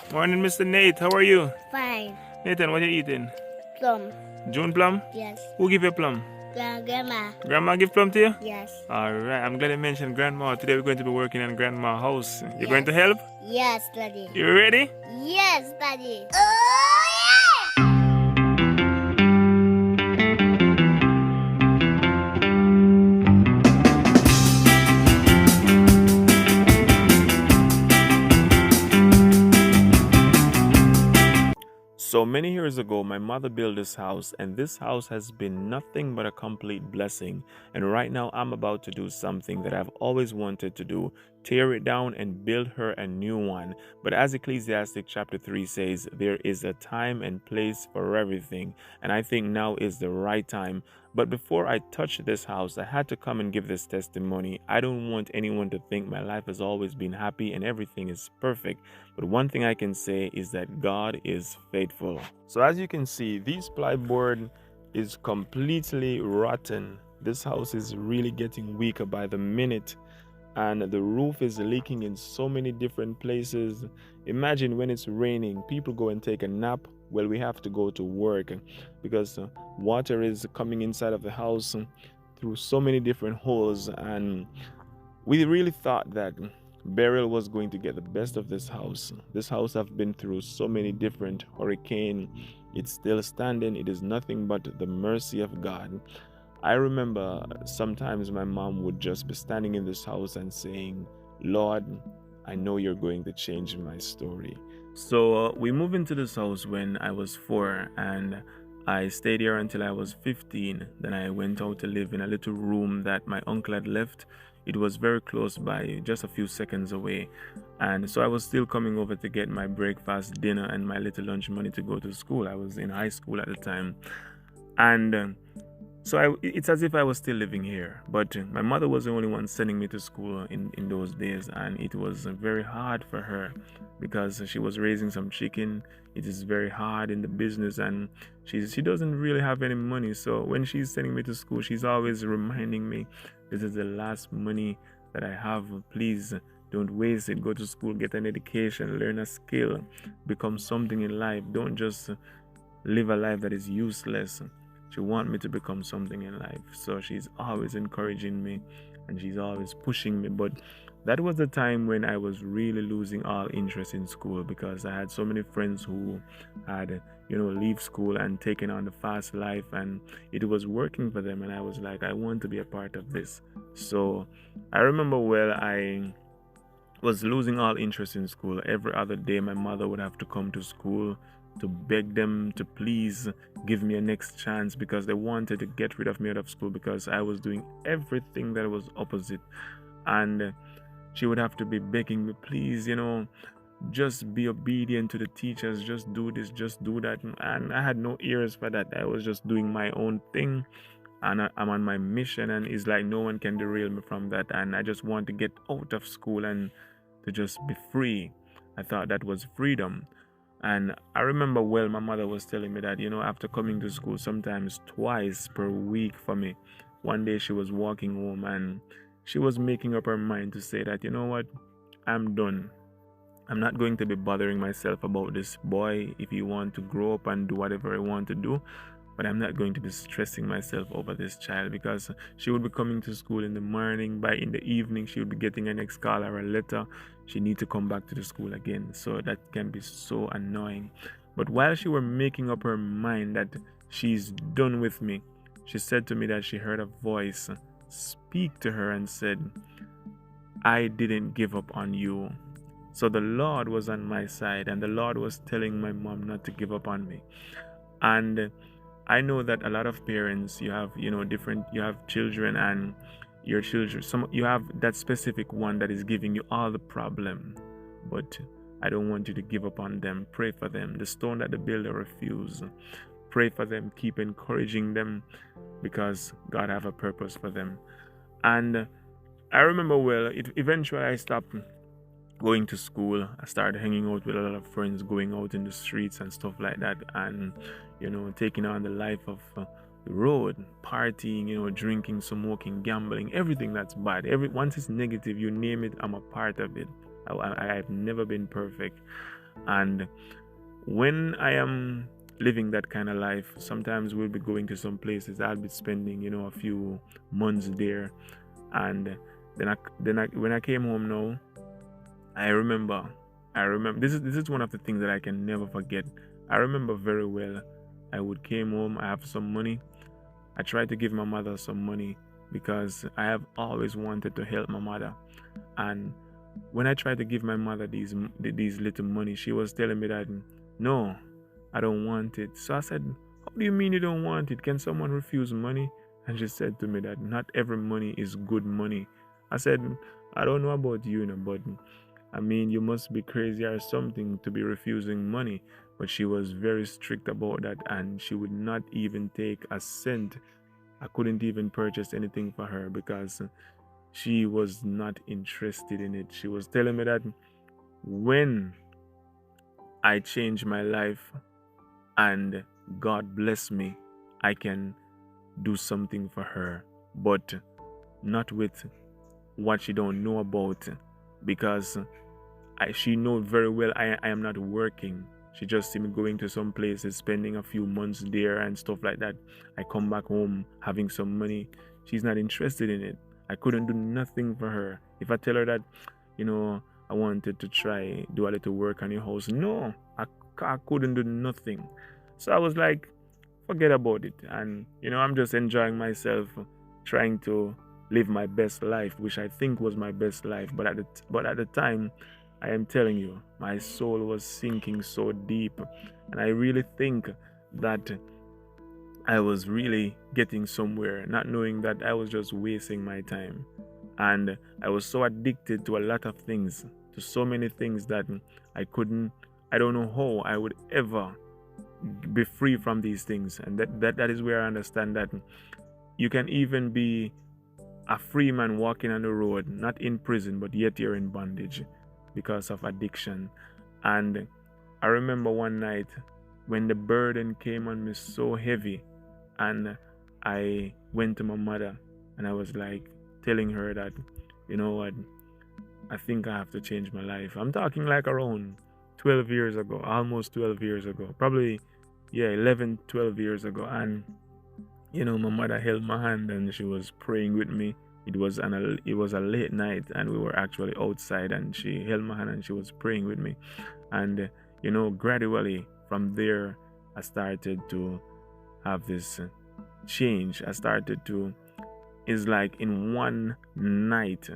Morning, Mr. Nate. How are you? Fine. Nathan, what are you eating? Plum. June plum? Yes. Who give you plum? Grandma. Grandma give plum to you? Yes. Alright, I'm glad you mentioned grandma. Today we're going to be working on grandma's house. You Yes. going to help? Yes, Daddy. You ready? Yes, Daddy. Oh, yeah! So many years ago, my mother built this house, and this house has been nothing but a complete blessing. And right now, I'm about to do something that I've always wanted to do, tear it down and build her a new one. But as Ecclesiastic chapter 3 says, there is a time and place for everything, and I think now is the right time. But before I touch this house, I had to come and give this testimony. I don't want anyone to think my life has always been happy and everything is perfect. But one thing I can say is that God is faithful. So as you can see, this plyboard is completely rotten. This house is really getting weaker by the minute, and the roof is leaking in so many different places. Imagine when it's raining, people go and take a nap. Well, we have to go to work because water is coming inside of the house through so many different holes, and we really thought that Beryl was going to get the best of this house. This house have been through so many different hurricanes. It's still standing. It is nothing but the mercy of God. I remember sometimes my mom would just be standing in this house and saying, Lord, I know you're going to change my story. So we moved into this house when I was 4, and I stayed here until I was 15. Then I went out to live in a little room that my uncle had left. It was very close by, just a few seconds away. And so I was still coming over to get my breakfast, dinner, and my little lunch money to go to school. I was in high school at the time. And so it's as if I was still living here. But my mother was the only one sending me to school in those days. And it was very hard for her because she was raising some chicken. It is very hard in the business, and she doesn't really have any money. So when she's sending me to school, she's always reminding me, this is the last money that I have. Please don't waste it. Go to school, get an education, learn a skill, become something in life. Don't just live a life that is useless. She wants me to become something in life. So she's always encouraging me and she's always pushing me. But that was the time when I was really losing all interest in school because I had so many friends who had, leave school and taken on the fast life, and it was working for them. And I was like, I want to be a part of this. So I remember I was losing all interest in school. Every other day, my mother would have to come to school to beg them to please give me a next chance because they wanted to get rid of me out of school because I was doing everything that was opposite. And she would have to be begging me, please, just be obedient to the teachers, just do this, just do that. And I had no ears for that. I was just doing my own thing, and I'm on my mission, and it's like no one can derail me from that. And I just want to get out of school and to just be free. I thought that was freedom. And I remember my mother was telling me that, after coming to school sometimes twice per week for me, one day she was walking home and she was making up her mind to say that, you know what, I'm done. I'm not going to be bothering myself about this boy. If he want to grow up and do whatever I want to do, but I'm not going to be stressing myself over this child because she would be coming to school in the morning. By in the evening, she would be getting a next call or a letter. She need to come back to the school again. So that can be so annoying. But while she were making up her mind that she's done with me, she said to me that she heard a voice speak to her and said, I didn't give up on you. So the Lord was on my side, and the Lord was telling my mom not to give up on me. And I know that a lot of parents, you have, you have children, and your children, you have that specific one that is giving you all the problem. But I don't want you to give up on them. Pray for them. The stone that the builder refused. Pray for them. Keep encouraging them because God have a purpose for them. And I remember eventually I stopped going to school. I started hanging out with a lot of friends, going out in the streets and stuff like that, and taking on the life of the road, partying, drinking, smoking, gambling, everything that's bad. Once it's negative, you name it, I'm a part of it. I've never been perfect. And when I am living that kind of life, sometimes we'll be going to some places. I'll be spending, a few months there, and when I came home now, I remember, this is one of the things that I can never forget. I remember very well. I would came home. I have some money. I tried to give my mother some money because I have always wanted to help my mother, and when I tried to give my mother these little money, she was telling me that no, I don't want it. So I said, how do you mean you don't want it? Can someone refuse money? And she said to me that not every money is good money. I said, I don't know about you, but I mean, you must be crazy or something to be refusing money. But she was very strict about that, and she would not even take a cent. I couldn't even purchase anything for her because she was not interested in it. She was telling me that when I change my life and God bless me, I can do something for her, but not with what she don't know about, because she knows very well I am not working. She just see me going to some places, spending a few months there and stuff like that. I come back home having some money. She's not interested in it. I couldn't do nothing for her. If I tell her that, I wanted to try do a little work on your house, no, I couldn't do nothing. So I was like, forget about it. And I'm just enjoying myself, trying to live my best life, which I think was my best life. But at the time, I am telling you, my soul was sinking so deep, and I really think that I was really getting somewhere, not knowing that I was just wasting my time. And I was so addicted to a lot of things, to so many things that I don't know how I would ever be free from these things. And that is where I understand that you can even be a free man walking on the road, not in prison, but yet you're in bondage because of addiction. And I remember one night when the burden came on me so heavy, and I went to my mother and I was like telling her that, you know what, I think I have to change my life. I'm talking like around 12 years ago, almost 12 years ago, probably, 11, 12 years ago. And, my mother held my hand and she was praying with me. It was a late night and we were actually outside, and she held my hand and she was praying with me. And, gradually from there, I started to have this change. It's like in one night,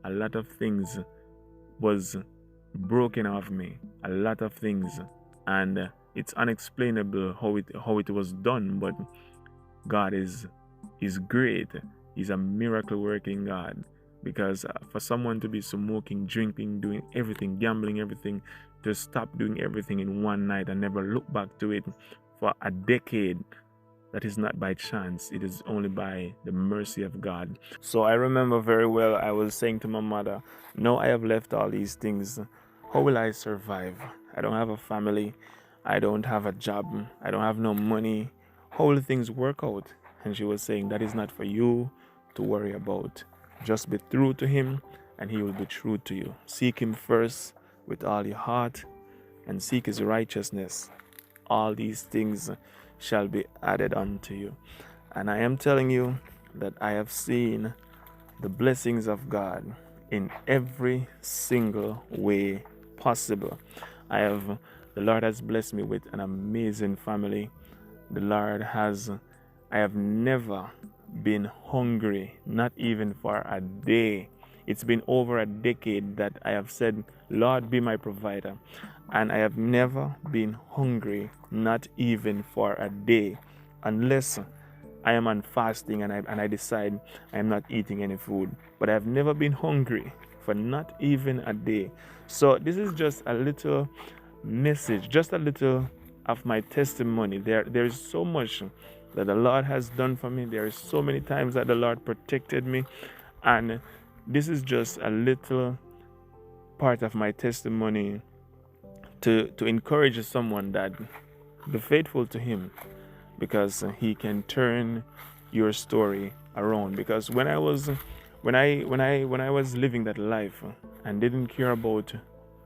a lot of things was broken off me, a lot of things, and it's unexplainable how it was done. But God is great. He's a miracle working God, because for someone to be smoking, drinking, doing everything, gambling, everything, to stop doing everything in one night and never look back to it for a decade, that is not by chance. It is only by the mercy of God. So I remember very well, I was saying to my mother, no, I have left all these things. How will I survive? I don't have a family. I don't have a job. I don't have no money. How will things work out? And she was saying, that is not for you to worry about. Just be true to him and he will be true to you. Seek him first with all your heart and seek his righteousness. All these things shall be added unto you. And I am telling you that I have seen the blessings of God in every single way possible. The Lord has blessed me with an amazing family. I have never been hungry, not even for a day. It's been over a decade that I have said, Lord, be my provider. And I have never been hungry, not even for a day, unless I am on fasting and I decide I am not eating any food. But I have never been hungry for not even a day. So this is just a little message, just a little of my testimony. There's so much that the Lord has done for me. There are so many times that the Lord protected me. And this is just a little part of my testimony to encourage someone that be faithful to him, because he can turn your story around. Because when I was living that life and didn't care about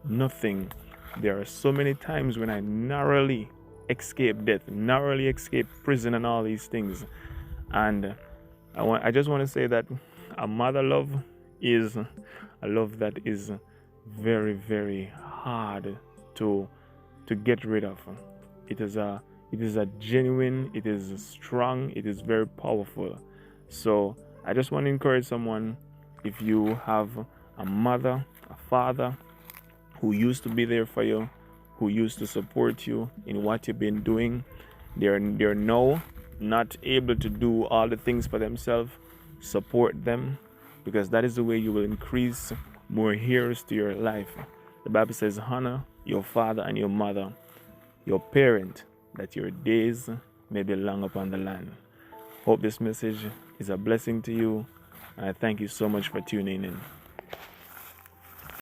nothing, There are so many times when I narrowly escaped death, narrowly escaped prison and all these things. And I just want to say that a mother love is a love that is very, very hard to get rid of. It is a genuine, it is strong, it is very powerful. So I just want to encourage someone, if you have a mother, a father who used to be there for you, who used to support you in what you've been doing, they're now not able to do all the things for themselves, support them, because that is the way you will increase more years to your life. The Bible says, honor your father and your mother, your parent, that your days may be long upon the land. Hope this message is a blessing to you, and I thank you so much for tuning in.